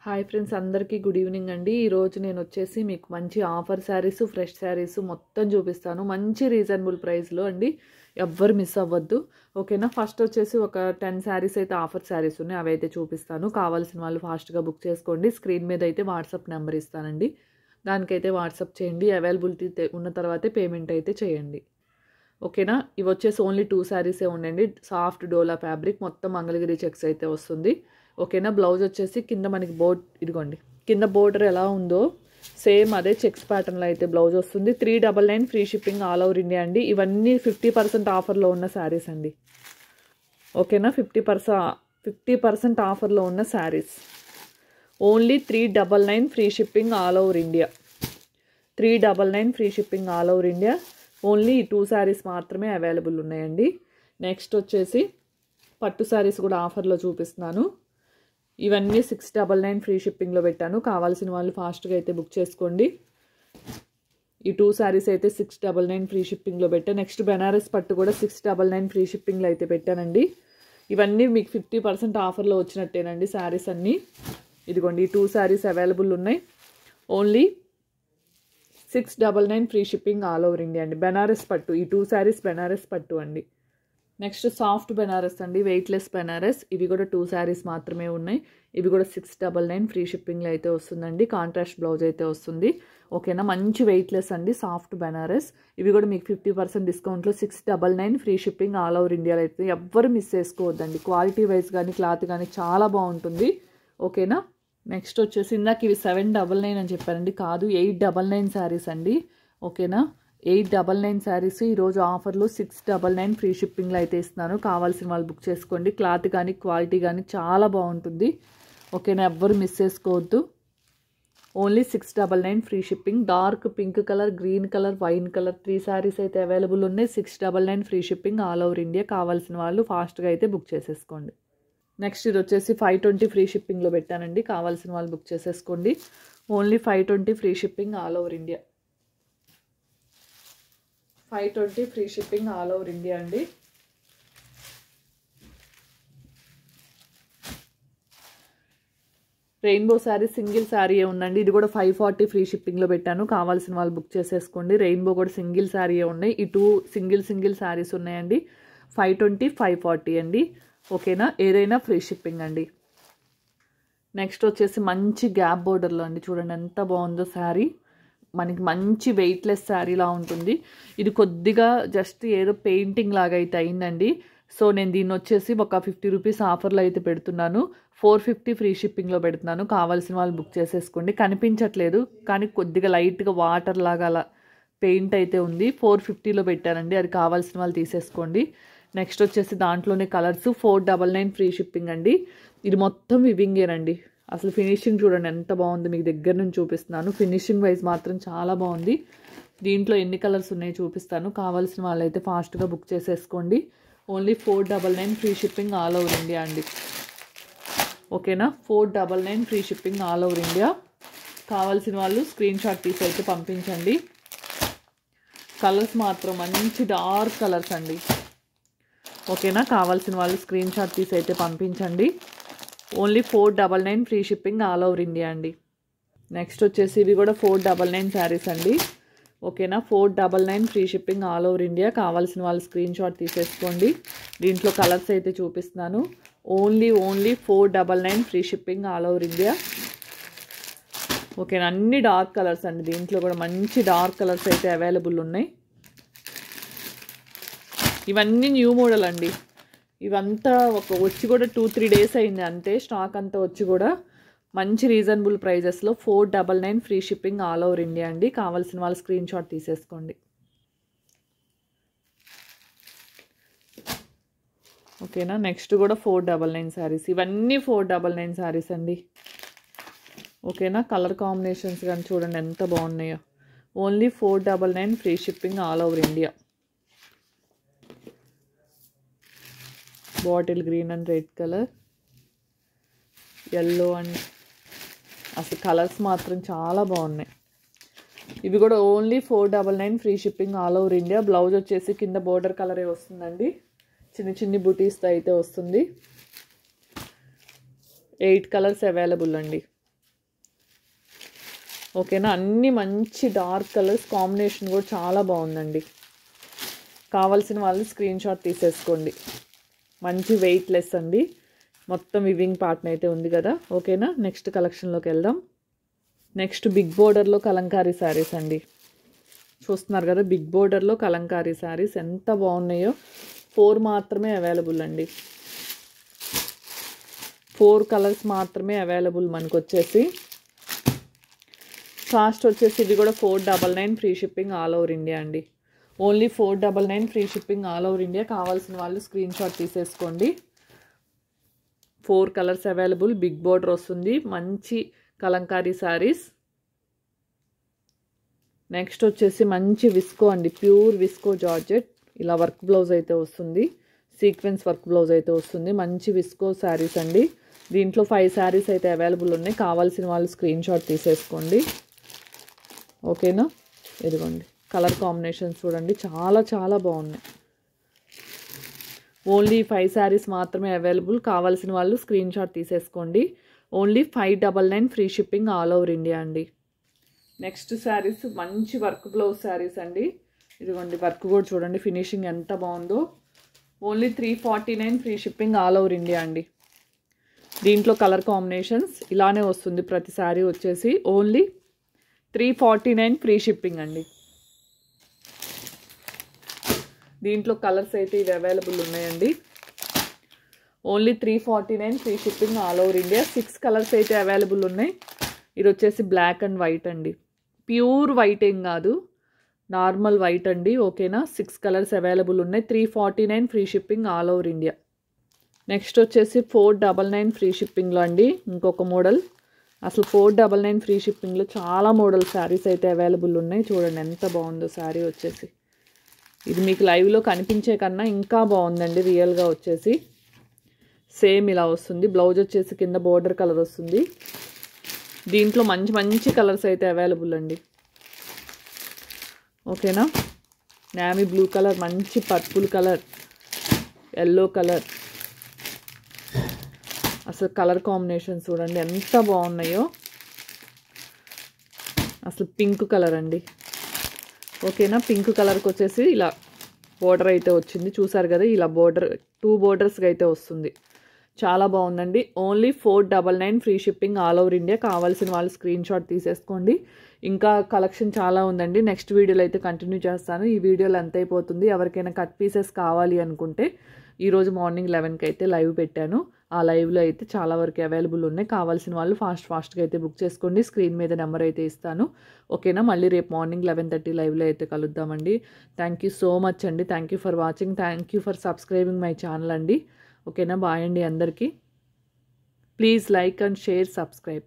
Hi friends, అందరికీ good evening అండి. ఈరోజు నేను వచ్చేసి మీకు మంచి ఆఫర్ శారీస్, ఫ్రెష్ శారీస్ మొత్తం చూపిస్తాను. మంచి రీజనబుల్ ప్రైస్లో అండి, ఎవ్వరు మిస్ అవ్వద్దు. ఓకేనా. ఫస్ట్ వచ్చేసి ఒక 10 శారీస్ అయితే ఆఫర్ శారీస్ ఉన్నాయి, అవి అయితే చూపిస్తాను. కావాల్సిన వాళ్ళు ఫాస్ట్గా బుక్ చేసుకోండి. స్క్రీన్ మీద అయితే వాట్సాప్ నెంబర్ ఇస్తానండి, దానికైతే వాట్సాప్ చేయండి. అవైలబిలిటీ ఉన్న తర్వాతే పేమెంట్ అయితే చేయండి. ఓకేనా. ఇవి వచ్చేసి ఓన్లీ 2 శారీసే ఉండండి. సాఫ్ట్ డోలా ఫ్యాబ్రిక్, మొత్తం మంగళగిరి చెక్స్ అయితే వస్తుంది. ఓకేనా. బ్లౌజ్ వచ్చేసి కింద మనకి ఇదిగోండి, కింద బోర్డర్ ఎలా ఉందో సేమ్ అదే చెక్స్ ప్యాటర్న్లో అయితే బ్లౌజ్ వస్తుంది. 399 free shipping all over India అండి. ఇవన్నీ 50% ఆఫర్లో ఉన్న శారీస్ అండి. ఓకేనా. 50% ఆఫర్లో ఉన్న saris. Only 399 free shipping all over India. 399 free shipping all over India. Only ఈ 2 శారీస్ మాత్రమే అవైలబుల్ ఉన్నాయండి. నెక్స్ట్ వచ్చేసి పట్టు శారీస్ కూడా ఆఫర్లో చూపిస్తున్నాను. ఇవన్నీ 699 ఫ్రీ షిప్పింగ్లో పెట్టాను. కావాల్సిన వాళ్ళు ఫాస్ట్గా అయితే బుక్ చేసుకోండి. ఈ 2 శారీస్ అయితే 699 ఫ్రీ షిప్పింగ్లో పెట్టాను. నెక్స్ట్ బెనారస్ పట్టు కూడా 699 ఫ్రీ షిప్పింగ్లో అయితే పెట్టానండి. ఇవన్నీ మీకు 50% ఆఫర్లో వచ్చినట్టేనండి శారీస్ అన్నీ. ఇదిగోండి, ఈ 2 శారీస్ అవైలబుల్ ఉన్నాయి. Only 699 free shipping all over India అండి. బెనారస్ పట్టు, ఈ 2 శారీస్ బెనారస్ పట్టు అండి. నెక్స్ట్ సాఫ్ట్ బెనారస్ అండి, వెయిట్లెస్ బెనారస్. ఇవి కూడా 2 శారీస్ మాత్రమే ఉన్నాయి. ఇవి కూడా 699 ఫ్రీ షిప్పింగ్లో అయితే వస్తుందండి. కాంట్రాస్ట్ బ్లౌజ్ అయితే వస్తుంది. ఓకేనా. మంచి వెయిట్లెస్ అండి, సాఫ్ట్ బెనారస్. ఇవి కూడా మీకు 50% డిస్కౌంట్లో 699 ఫ్రీ షిప్పింగ్ ఆల్ ఓవర్ ఇండియాలో అయితే ఎవ్వరు మిస్ చేసుకోవద్దండి. క్వాలిటీ వైజ్ కానీ క్లాత్ కానీ చాలా బాగుంటుంది. ఓకేనా. నెక్స్ట్ వచ్చేసి ఇందాక ఇవి 799 అని చెప్పారండి, కాదు 899 శారీస్ అండి. ఓకేనా. 899 శారీస్ ఈరోజు ఆఫర్లో 699 ఫ్రీ షిప్పింగ్లో అయితే ఇస్తున్నాను. కావాల్సిన వాళ్ళు బుక్ చేసుకోండి. క్లాత్ కానీ క్వాలిటీ కానీ చాలా బాగుంటుంది. ఓకేనా. ఎవ్వరు మిస్ చేసుకోవద్దు. Only 699 free shipping. Dark pink colour, green colour, wine colour 3 saris అయితే అవైలబుల్ ఉన్నాయి. 699 free shipping all over India. కావాల్సిన వాళ్ళు ఫాస్ట్గా అయితే బుక్ చేసేసుకోండి. నెక్స్ట్ ఇది వచ్చేసి 520 ఫ్రీ షిప్పింగ్లో పెట్టానండి. కావాల్సిన వాళ్ళు బుక్ చేసేసుకోండి. Only 520 free shipping all over India. 520 free shipping all over India అండి. రెయిన్బో శారీ సింగిల్ శారీ ఉందండి. ఇది కూడా 540 ఫ్రీ షిప్పింగ్లో పెట్టాను. కావాల్సిన వాళ్ళు బుక్ చేసేసుకోండి. రెయిన్బో కూడా సింగిల్ శారీ ఉన్నాయి. ఈ 2 సింగిల్ శారీస్ ఉన్నాయండి. 520, 540 అండి. ఓకేనా. ఏదైనా ఫ్రీ షిప్పింగ్ అండి. నెక్స్ట్ వచ్చేసి మంచి గ్యాప్ బోర్డర్లో అండి, చూడండి ఎంత బాగుందో శారీ. మనకి మంచి వెయిట్లెస్ శారీలా ఉంటుంది. ఇది కొద్దిగా జస్ట్ ఏదో పెయింటింగ్ లాగా అయితే అయిందండి. సో నేను దీన్ని వచ్చేసి ఒక 50 రూపీస్ ఆఫర్లో అయితే పెడుతున్నాను. 450 ఫ్రీ షిప్పింగ్లో పెడుతున్నాను. కావాల్సిన వాళ్ళు బుక్ చేసేసుకోండి. కనిపించట్లేదు కానీ కొద్దిగా లైట్గా వాటర్ లాగా అలా పెయింట్ అయితే ఉంది. 450లో పెట్టానండి, అది కావాల్సిన వాళ్ళు తీసేసుకోండి. నెక్స్ట్ వచ్చేసి దాంట్లోనే కలర్స్ 499 ఫ్రీ షిప్పింగ్ అండి. ఇది మొత్తం వివింగేనండి. అసలు ఫినిషింగ్ చూడండి ఎంత బాగుంది, మీకు దగ్గర నుంచి చూపిస్తున్నాను. ఫినిషింగ్ వైజ్ మాత్రం చాలా బాగుంది. దీంట్లో ఎన్ని కలర్స్ ఉన్నాయో చూపిస్తాను. కావాల్సిన వాళ్ళైతే ఫాస్ట్గా బుక్ చేసేసుకోండి. Only 499 free shipping all over India అండి. ఓకేనా. 499 free shipping all over India. కావాల్సిన వాళ్ళు స్క్రీన్ షాట్ తీసి అయితే పంపించండి. కలర్స్ మాత్రం మంచి డార్క్ కలర్స్ అండి. ఓకేనా. కావాల్సిన వాళ్ళు స్క్రీన్ షాట్ తీసి అయితే పంపించండి. Only 499 free shipping all over India అండి. నెక్స్ట్ వచ్చేసి ఇవి కూడా 499 శారీస్ అండి. ఓకేనా. 499 free shipping all over India. కావాల్సిన వాళ్ళు స్క్రీన్ షాట్ తీసేసుకోండి. దీంట్లో కలర్స్ అయితే చూపిస్తున్నాను. Only 499 free shipping all over India. ఓకేనా. అన్ని డార్క్ కలర్స్ అండి. దీంట్లో కూడా మంచి డార్క్ కలర్స్ అయితే అవైలబుల్ ఉన్నాయి. ఇవన్నీ న్యూ మోడల్ అండి. ఇవంతా వచ్చి కూడా 2-3 డేస్ అయింది అంతే. స్టాక్ అంతా వచ్చి కూడా మంచి రీజనబుల్ ప్రైజెస్లో 499 free shipping all over India అండి. కావాల్సిన వాళ్ళు స్క్రీన్ షాట్ తీసేసుకోండి. ఓకేనా. నెక్స్ట్ కూడా 499 శారీస్. ఇవన్నీ 499 శారీస్ అండి. ఓకేనా. కలర్ కాంబినేషన్స్ కానీ చూడండి ఎంత బాగున్నాయో. Only 499 free shipping all over India. Bottle green and red colour, yellow and అసలు కలర్స్ మాత్రం చాలా బాగున్నాయి. ఇవి కూడా only 499 free shipping all over India. Blouse వచ్చేసి కింద బోర్డర్ కలరే వస్తుందండి. చిన్ని బుటీస్తో అయితే వస్తుంది. 8 కలర్స్ అవైలబుల్ అండి. ఓకేనా, అన్ని మంచి డార్క్ కలర్స్, కాంబినేషన్ కూడా చాలా బాగుందండి. కావాల్సిన వాళ్ళు స్క్రీన్ షాట్ తీసేసుకోండి. మంచి వెయిట్ లెస్ అండి, మొత్తం వివింగ్ పార్ట్న్ అయితే ఉంది కదా. ఓకేనా, నెక్స్ట్ కలెక్షన్లోకి వెళ్దాం. నెక్స్ట్ బిగ్ బోర్డర్లో కలంకారీ శారీస్ అండి. చూస్తున్నారు కదా, బిగ్ బోర్డర్లో కలంకారీ శారీస్ ఎంత బాగున్నాయో. 4 మాత్రమే అవైలబుల్ అండి, 4 కలర్స్ మాత్రమే అవైలబుల్ మనకు వచ్చేసి. కాస్ట్ వచ్చేసి ఇది కూడా 499 free shipping all over India అండి. Only 499 free shipping all over India. కావాల్సిన వాళ్ళు స్క్రీన్ షాట్ తీసేసుకోండి. 4 కలర్స్ అవైలబుల్, బిగ్ బోర్డర్ వస్తుంది, మంచి కలంకారీ శారీస్. నెక్స్ట్ వచ్చేసి మంచి విస్కో అండి, ప్యూర్ విస్కో జార్జెట్. ఇలా వర్క్ బ్లౌజ్ అయితే వస్తుంది, సీక్వెన్స్ వర్క్ బ్లౌజ్ అయితే వస్తుంది. మంచి విస్కో శారీస్ అండి. దీంట్లో 5 శారీస్ అయితే అవైలబుల్ ఉన్నాయి. కావాల్సిన వాళ్ళు స్క్రీన్ షాట్ తీసేసుకోండి. ఓకేనా, ఇదిగోండి కలర్ కాంబినేషన్స్ చూడండి, చాలా చాలా బాగున్నాయి. ఓన్లీ 5 శారీస్ మాత్రమే అవైలబుల్. కావాల్సిన వాళ్ళు స్క్రీన్ షాట్ తీసేసుకోండి. Only 599 free shipping all over India అండి. నెక్స్ట్ శారీస్ మంచి వర్క్ బ్లౌజ్ శారీస్ అండి. ఇదిగోండి వర్క్ కూడా చూడండి, ఫినిషింగ్ ఎంత బాగుందో. Only 349 free shipping all over India అండి. దీంట్లో కలర్ కాంబినేషన్స్ ఇలానే వస్తుంది ప్రతి శారీ వచ్చేసి. ఓన్లీ 349 ఫ్రీ షిప్పింగ్ అండి. దీంట్లో కలర్స్ అయితే ఇవి అవైలబుల్ ఉన్నాయండి. Only 349 free shipping all over India. 6 colours అయితే అవైలబుల్ ఉన్నాయి. ఇది వచ్చేసి బ్లాక్ అండ్ వైట్ అండి, ప్యూర్ వైట్ ఏం కాదు, నార్మల్ వైట్ అండి. ఓకేనా, 6 కలర్స్ అవైలబుల్ ఉన్నాయి. 349 free shipping all over India. Next వచ్చేసి 499 ఫ్రీ షిప్పింగ్లో అండి ఇంకొక మోడల్. అసలు 499 ఫ్రీ షిప్పింగ్లో చాలా మోడల్ శారీస్ అయితే అవైలబుల్ ఉన్నాయి. చూడండి ఎంత బాగుందో శారీ వచ్చేసి. ఇది మీకు లైవ్లో కనిపించే కన్నా ఇంకా బాగుందండి రియల్గా వచ్చేసి. సేమ్ ఇలా వస్తుంది. బ్లౌజ్ వచ్చేసి కింద బోర్డర్ కలర్ వస్తుంది. దీంట్లో మంచి మంచి కలర్స్ అయితే అవైలబుల్ అండి. ఓకేనా, నేవీ బ్లూ కలర్, మంచి పర్పుల్ కలర్, ఎల్లో కలర్. అసలు కలర్ కాంబినేషన్ చూడండి ఎంత బాగున్నాయో. అసలు పింక్ కలర్ అండి. ఓకేనా, పింక్ కలర్కి వచ్చేసి ఇలా బోర్డర్ అయితే వచ్చింది, చూసారు కదా. ఇలా బోర్డర్ 2 బోర్డర్స్కి అయితే వస్తుంది. చాలా బాగుందండి. Only 499 free shipping all over India. కావాల్సిన వాళ్ళు స్క్రీన్ షాట్ తీసేసుకోండి. ఇంకా కలెక్షన్ చాలా ఉందండి, నెక్స్ట్ వీడియోలో అయితే కంటిన్యూ చేస్తాను. ఈ వీడియోలో ఎంత అయిపోతుంది. ఎవరికైనా కట్ పీసెస్ కావాలి అనుకుంటే ఈరోజు మార్నింగ్ 11కి అయితే లైవ్ పెట్టాను. ఆ లైవ్లో అయితే చాలా వరకు అవైలబుల్ ఉన్నాయి. కావాల్సిన వాళ్ళు ఫాస్ట్గా అయితే బుక్ చేసుకోండి. స్క్రీన్ మీద నెంబర్ అయితే ఇస్తాను. ఓకేనా, మళ్ళీ రేపు మార్నింగ్ 11:30 లైవ్లో అయితే కలుద్దామండి. థ్యాంక్ యూ సో మచ్ అండి. Thank you for watching. Thank you for subscribing my channel అండి. ఓకేనా, బాయ్ అండి అందరికీ. Please like and share, subscribe.